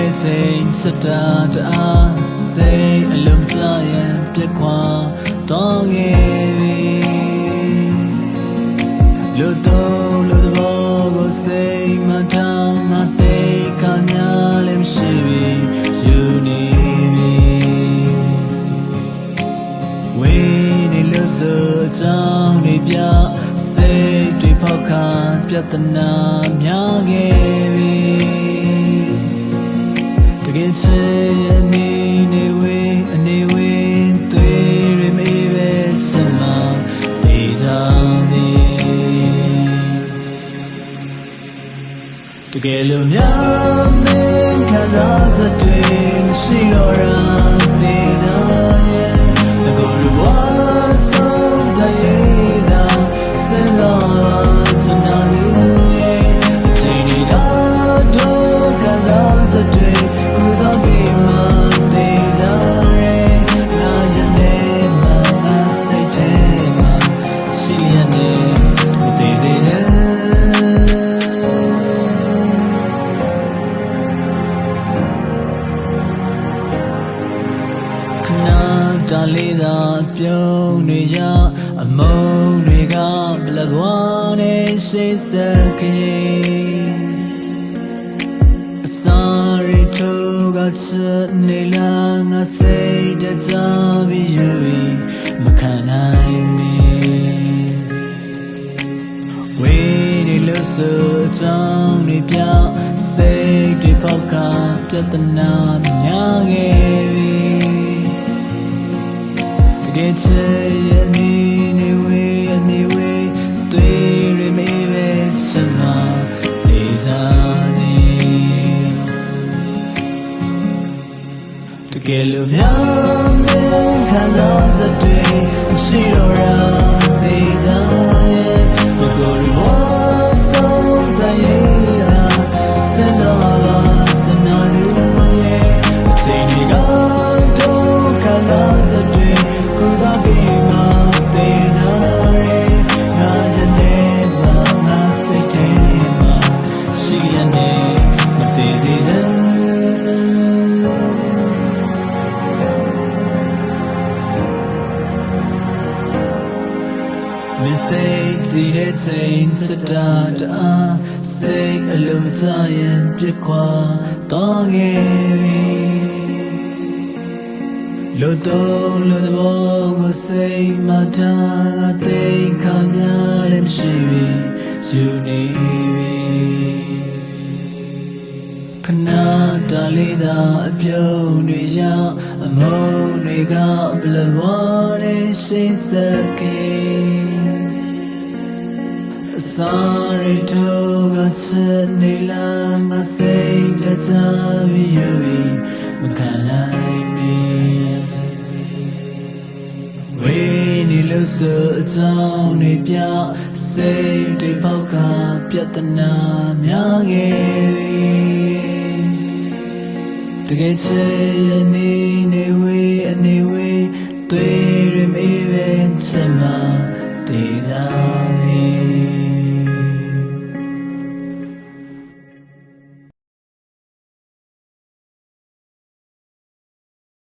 တဲ့ချိန်စတာတအားစိတ်အလုံးကြရင်ပြက်ခွာတော့ခဲ့ပြီလို့တော့လို့တော့ကိုစိတ်မထားမသိခါများလည်းမရှိပြီယူနေပြီဝေးနေလို့ဆိုကြောင်းနေပြစိတ်တွေဖောက်ခါပြဿနာများခဲ့ပြီတကယ်ချစ်ရဲ့နေဝေးအနေဝေးတွေ့ရမေးပဲချင်မှနေကြပြီတကယ်လို့များမင်းခံစားချက်တွေမရှိတော့တာနေကြရဲ့ငါတို့ဘဝဆုံးတဲ့ရေးတာစဉ်းစားစနာလို့ရဲ့အချိန်တွေတော့ခံစားချက်တွေကုစားပြီးမှနေကြရဲ့ငါရတဲ့မှာငါစိတ်ထဲမှာရှိလျက်နေမသေးသေးတဲ့တာလေးသာပြုံးနေရအမုန်းတွေကဘလဘွားနဲ့ရှိစက်ကြီးအစာရီထိုးကချက်နေလာငါစိတ်တကြပြီးယူပြီးမခံနိုင်မီဝေးနေလို့ဆိုကြောင်းနေပြစိတ်တွေပေါက်ခါပြဿနာများခဲ့ပြီတကယ်ချစ်ရဲ့နေဝေးအနေဝေးတွေ့ရမေးပဲချင်မှနေစားသည်တကယ်လို့များမင်းခံစားချက်တွေမရှိတော့တာနေစားရဲ့ဘယ်ကိုဘဝဆုံးတဲ့ရေးတာစဉ်းစားပါချင်နာလို့ရဲ့အချိန်တွေကတော့ခံစားချက်တွေကုစားပြီးမှသေတာရဲ့ငါရတဲ့မှာငါစိတ်ထဲမှာရှိရနေမသေးသေးတဲ့မစိတ်ကြည့်တဲ့ချိန်စတာတအားစိတ်အလုံးစရင်ပြက်ခွာတော့ခဲ့ပြီလို့တော့လို့တော့ကိုစိတ်မထားသိခါများလည်းမရှိပြီယူနေပြီခဏတားလေးသာအပြုံးတွေရအမုန်းတွေကဘလဘွားနဲ့ရှိစက်ကြီးအစာရီထိုးကချက်နေလာငါစိတ်တကြပြီးယူပြီးမခံနိုင်ပြီဝေးနေလို့ဆိုအကြောင်းနေပြစိတ်တွေပေါက်ခါပြဿနာများခဲ့ပြီတကယ်ချစ်ရဲ့နေဝေးအနေဝေးတွေ့ရမေးပဲချင်မှတေးသာ